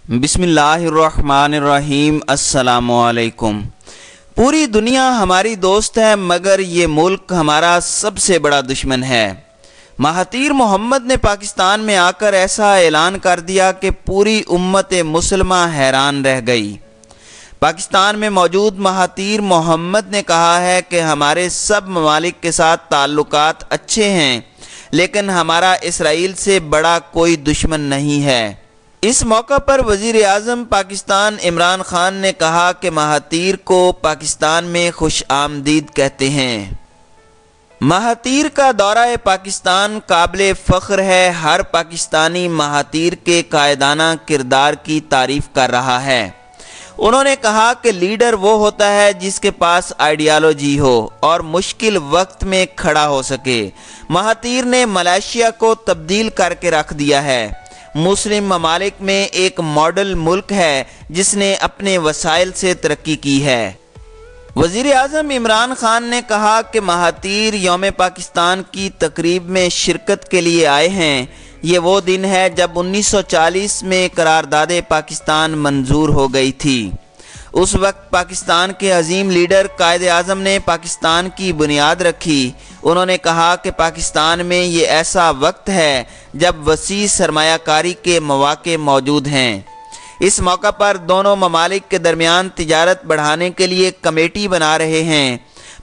बिस्मिल्लाहिर्रहमानिर्रहीम। अस्सलामुअलैकुम। पूरी दुनिया हमारी दोस्त है मगर ये मुल्क हमारा सबसे बड़ा दुश्मन है। महातीर मोहम्मद ने पाकिस्तान में आकर ऐसा ऐलान कर दिया कि पूरी उम्मत मुसलमा हैरान रह गई। पाकिस्तान में मौजूद महातीर मोहम्मद ने कहा है कि हमारे सब ममालिक के साथ ताल्लुकात अच्छे हैं, लेकिन हमारा इसराइल से बड़ा कोई दुश्मन नहीं है। इस मौका पर वज़ीर आज़म पाकिस्तान इमरान खान ने कहा कि महातीर को पाकिस्तान में खुश आमदीद कहते हैं। महातीर का दौरा पाकिस्तान काबिल फ़ख्र है। हर पाकिस्तानी महातीर के कायदाना किरदार की तारीफ़ कर रहा है। उन्होंने कहा कि लीडर वो होता है जिसके पास आइडियालॉजी हो और मुश्किल वक्त में खड़ा हो सके। महातीर ने मलेशिया को तब्दील करके रख दिया है। मुस्लिम ममालिक में एक मॉडल मुल्क है जिसने अपने वसाइल से तरक्की की है। वज़ीर आज़म इमरान खान ने कहा कि महातीर यौम पाकिस्तान की तकरीब में शिरकत के लिए आए हैं। ये वो दिन है जब 1940 में करारदाद पाकिस्तान मंजूर हो गई थी। उस वक्त पाकिस्तान के अजीम लीडर कायद आज़म ने पाकिस्तान की बुनियाद रखी। उन्होंने कहा कि पाकिस्तान में ये ऐसा वक्त है जब वसी सरमायाकारी के मौके मौजूद हैं। इस मौका पर दोनों ममालिक के दरमियान तिजारत बढ़ाने के लिए कमेटी बना रहे हैं।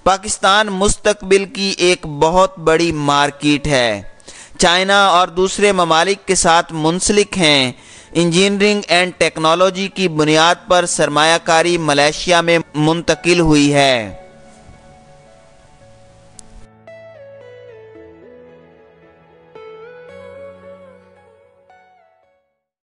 पाकिस्तान मुस्तकबिल की एक बहुत बड़ी मार्केट है। चाइना और दूसरे ममालिक के साथ मुंसलिक हैं। इंजीनियरिंग एंड टेक्नोलॉजी की बुनियाद पर सरमायाकारी मलेशिया में मुंतकिल हुई है।